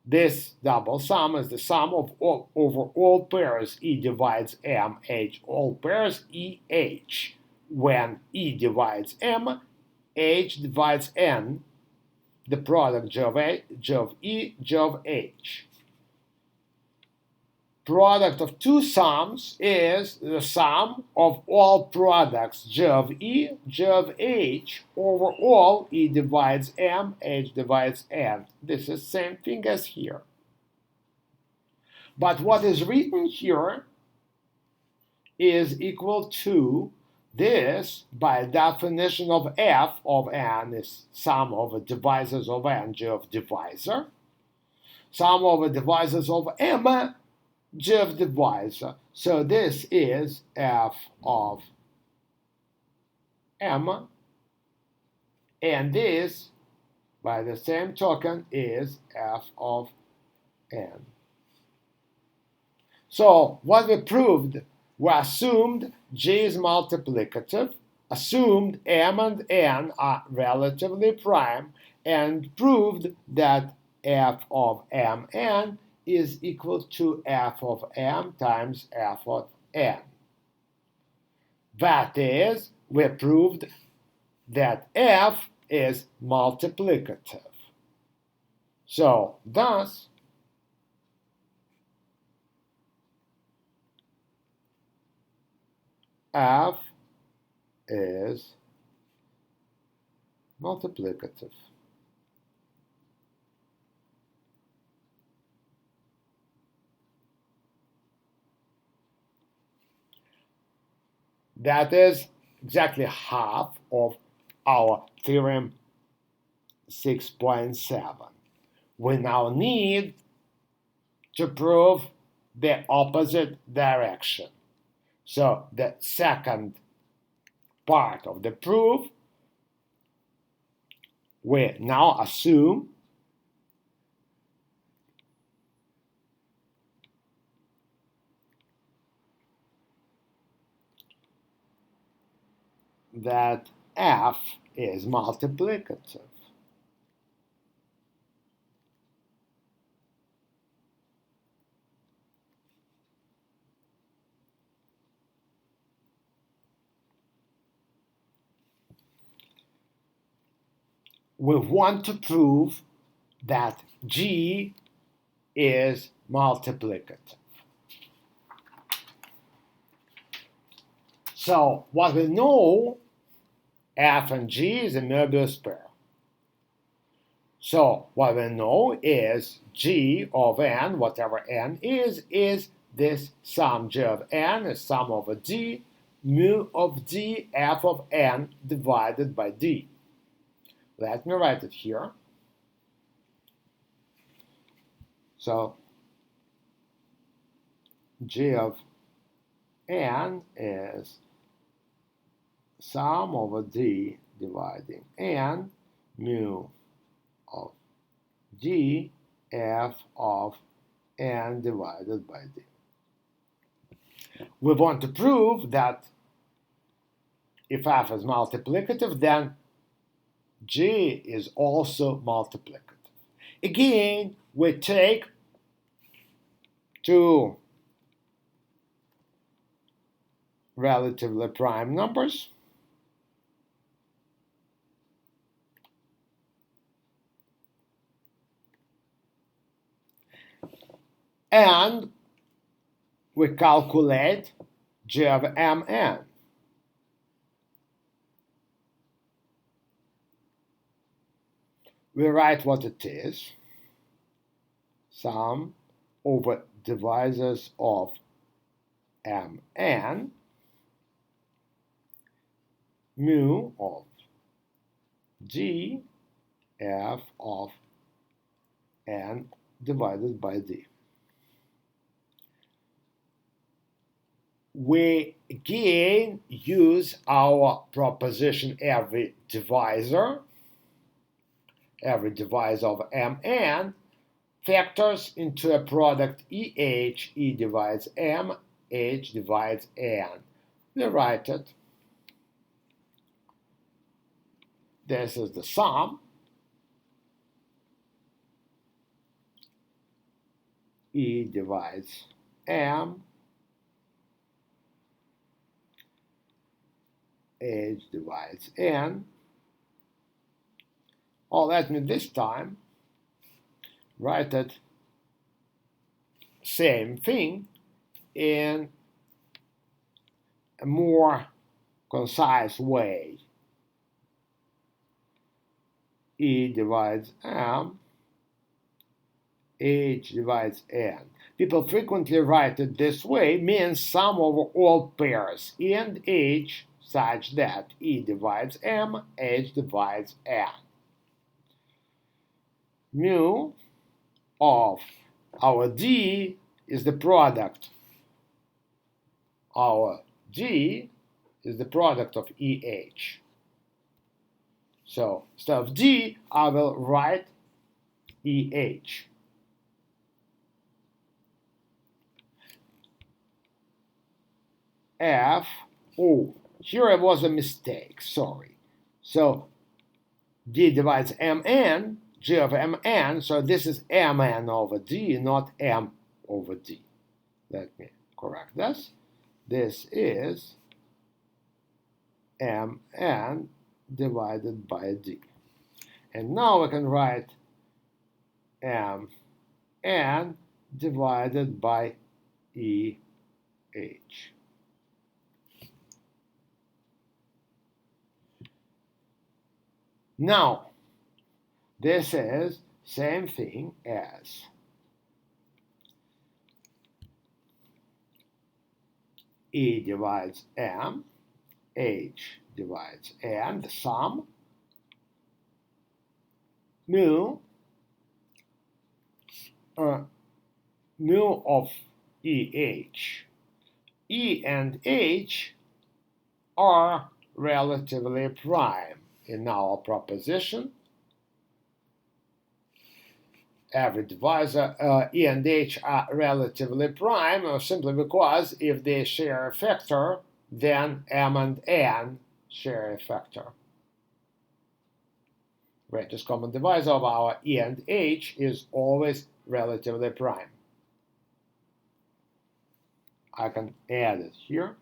This double sum is the sum of over all pairs E divides M, H, all pairs E, H. When E divides M, H divides N, the product G of E, G of H. Product of two sums is the sum of all products G of E, G of H over all E divides M, H divides N. This is the same thing as here. But what is written here is equal to this by definition of F of N is sum of divisors of N, G of divisor. Sum of divisors of M, G of divisor. So this is F of M, and this, by the same token, is F of N. So what we proved, we assumed G is multiplicative, assumed M and N are relatively prime, and proved that F of Mn is equal to F of M times F of N. That is, we proved that F is multiplicative. So, thus, F is multiplicative. That is exactly half of our theorem 6.7. We now need to prove the opposite direction. So the second part of the proof, we now assume that F is multiplicative. We want to prove that G is multiplicative. So what we know, F and G is a Möbius pair. So what we know is G of N, whatever N is this sum G of N is sum over D, mu of D, F of N divided by D. Let me write it here. So G of N is sum over D dividing N, mu of D, F of N divided by D. We want to prove that if f is multiplicative, then g is also multiplicative. Again, we take two relatively prime numbers and we calculate g of mn. We write what it is, sum over divisors of mn, mu of g f of n divided by d. We again use our proposition every divisor of mn factors into a product EH, E divides M, H divides N. We write it. This is the sum. E divides M, H divides N. Oh, let me this time write it same thing in a more concise way. E divides M, H divides N. People frequently write it this way, means sum over all pairs E and H such that E divides M, H divides N. Mu of our D is the product. Our D is the product of EH. So instead of D, I will write EH. F, oh, here it was a mistake, sorry. So D divides Mn, G of Mn, so this is Mn over D, not M over D. Let me correct this. This is Mn divided by D. And now I can write Mn divided by EH. Now, this is same thing as E divides M, H divides N, the sum, mu of EH. E and H are relatively prime in our proposition. Every divisor, E and H are relatively prime simply because if they share a factor, then M and N share a factor. Greatest common divisor of our E and H is always relatively prime. I can add it here.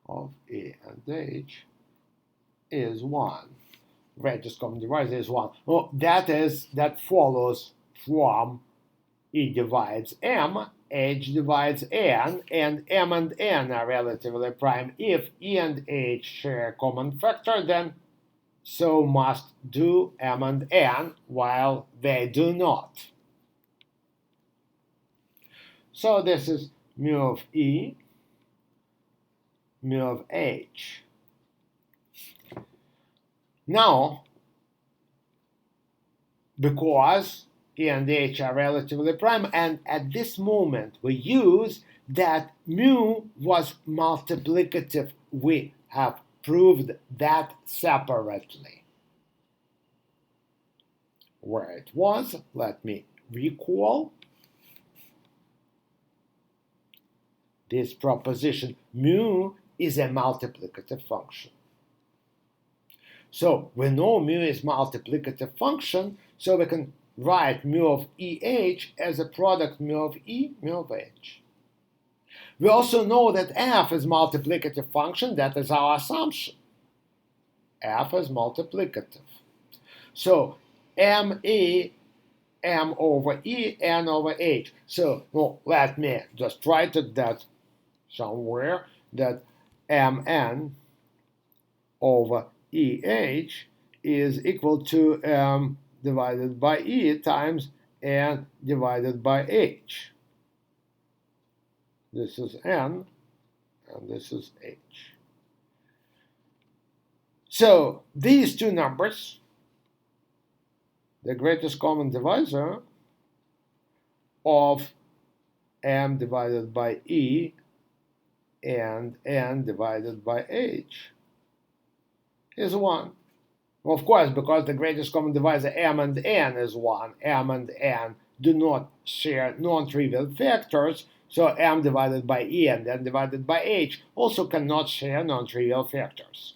Of E and H is 1. Greatest common divisor is 1. Well, that follows from E divides M, H divides N, and M and N are relatively prime. If E and H share a common factor, then so must do M and N, while they do not. So this is mu of E, mu of H. Now, because E and H are relatively prime, and at this moment we use that mu was multiplicative. We have proved that separately. Where it was, let me recall. this proposition, mu is a multiplicative function. So we know mu is multiplicative function, so we can write mu of EH as a product mu of E, mu of H. We also know that f is multiplicative function. That is our assumption. F is multiplicative. So ME, M over E, N over H. So well, let me just write it that somewhere, that Mn over EH is equal to M divided by E times N divided by H. This is N, and this is H. So these two numbers, the greatest common divisor of M divided by E and N divided by H, is 1. Well, of course, because the greatest common divisor M and N is 1, M and N do not share non-trivial factors, so M divided by E and N divided by H also cannot share non-trivial factors.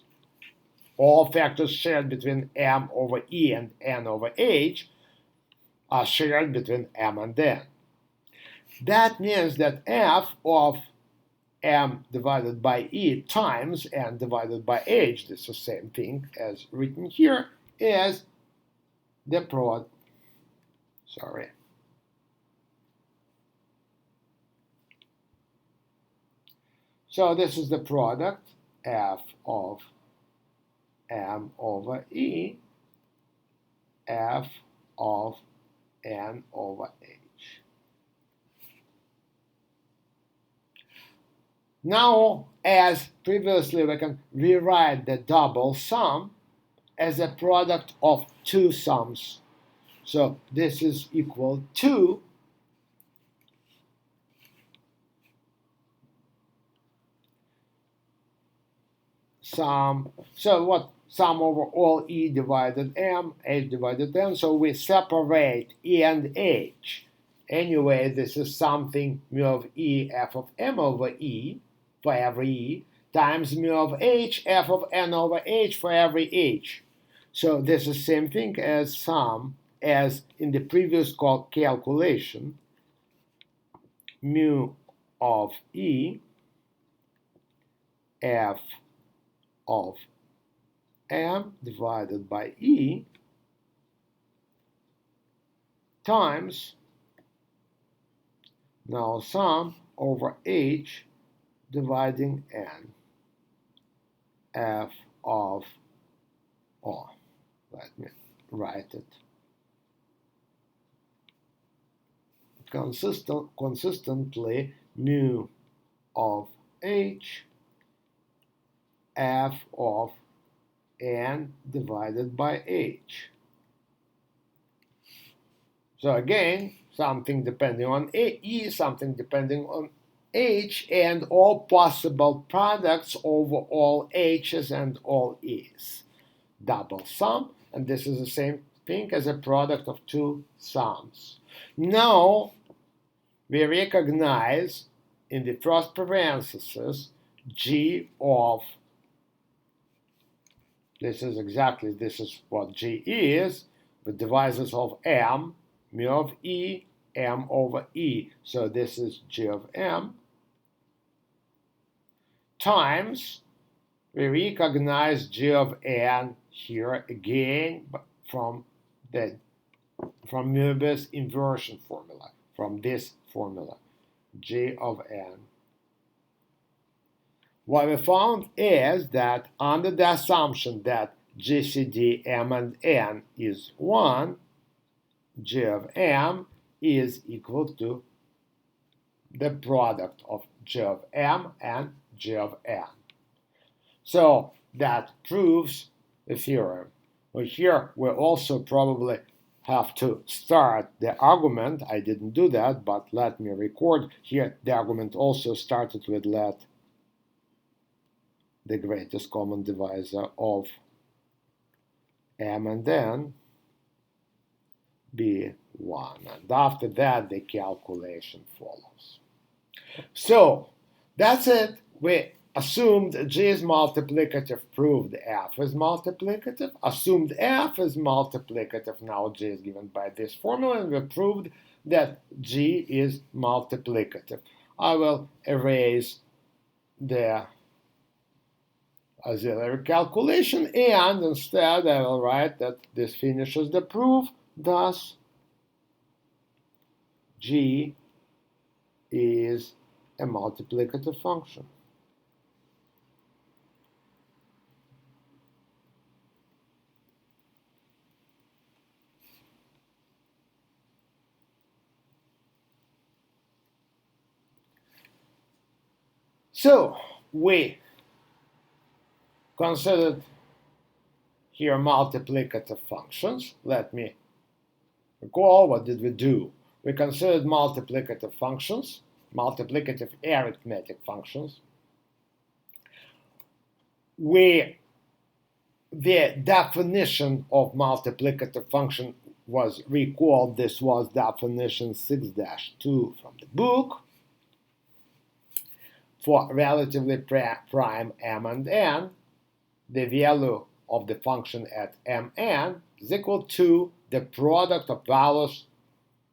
All factors shared between M over E and N over H are shared between M and N. That means that f of M divided by E times N divided by H, this is the same thing as written here, is the product. So this is the product f of M over E, f of N over H. Now, as previously, we can rewrite the double sum as a product of two sums. So this is equal to sum. So what? Sum over all E divided M, H divided N. So we separate E and H. Anyway, this is something mu of E, f of M over E, for every E, times mu of H, f of N over H for every H. So this is the same thing as sum as in the previous calculation, mu of E, f of M divided by E times now sum over H dividing N, f of, let me write it consistently, mu of H, f of N divided by H. So again, something depending on E, something depending on H, and all possible products over all H's and all E's. Double sum, and this is the same thing as a product of two sums. Now, we recognize in the first parenthesis G of, this is what G is, the divisors of M, mu of E, M over E. So this is G of M times, we recognize G of N here again from Möbius inversion formula, from this formula, G of N. What we found is that under the assumption that GCD M and N is 1, G of M is equal to the product of G of M and G of N. So that proves the theorem. Well, here we also probably have to start the argument. I didn't do that, but let me record here. The argument also started with let the greatest common divisor of M and N be 1. And after that, the calculation follows. So That's it. We assumed G is multiplicative, proved F is multiplicative, assumed F is multiplicative, now G is given by this formula, and we proved that G is multiplicative. I will erase the auxiliary calculation, and instead I will write that this finishes the proof. Thus, G is a multiplicative function. So we considered here multiplicative functions. Let me recall, what did we do? We considered multiplicative functions, multiplicative arithmetic functions. The definition of multiplicative function was recalled. This was definition 6-2 from the book. For relatively prime m and n, the value of the function at mn is equal to the product of values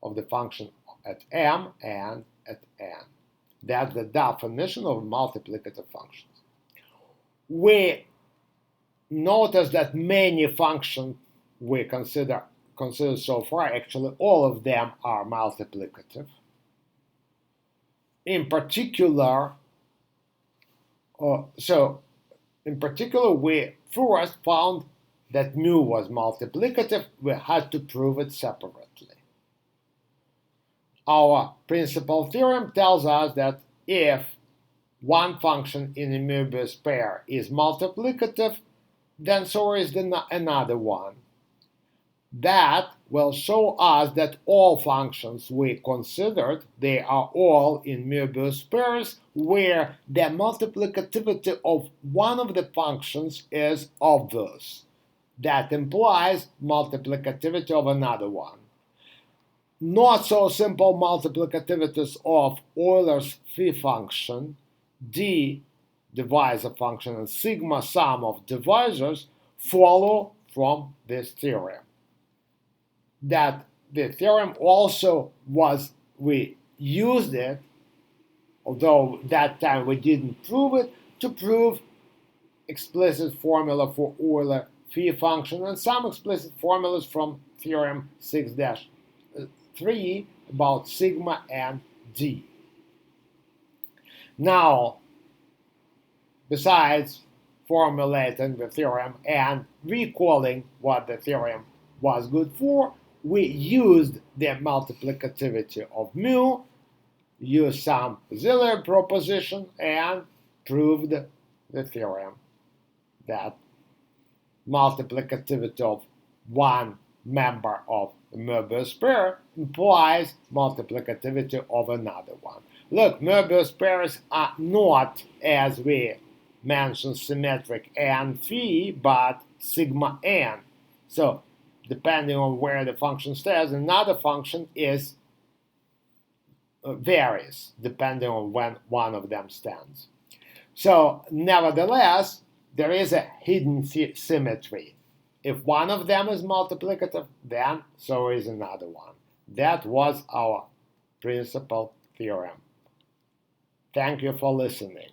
of the function at m and at n. That's the definition of multiplicative functions. We notice that many functions we consider so far, actually all of them are multiplicative. In particular, we first found that mu was multiplicative. We had to prove it separately. Our principal theorem tells us that if one function in a Möbius pair is multiplicative, then so is another one. That will show us that all functions we considered, they are all in Möbius pairs where the multiplicativity of one of the functions is obvious. That implies multiplicativity of another one. Not so simple multiplicativities of Euler's phi function, d divisor function, and sigma sum of divisors follow from this theorem. That the theorem also we used it, although that time we didn't prove it, to prove explicit formula for Euler phi function and some explicit formulas from theorem 6-3 about sigma and d. Now, besides formulating the theorem and recalling what the theorem was good for, we used the multiplicativity of mu, used some auxiliary proposition, and proved the theorem that multiplicativity of one member of the Möbius pair implies multiplicativity of another one. Look, Möbius pairs are not, as we mentioned, symmetric n phi, but sigma n. So depending on where the function stands, another function is varies depending on when one of them stands. So nevertheless, there is a hidden symmetry. If one of them is multiplicative, then so is another one. That was our principal theorem. Thank you for listening.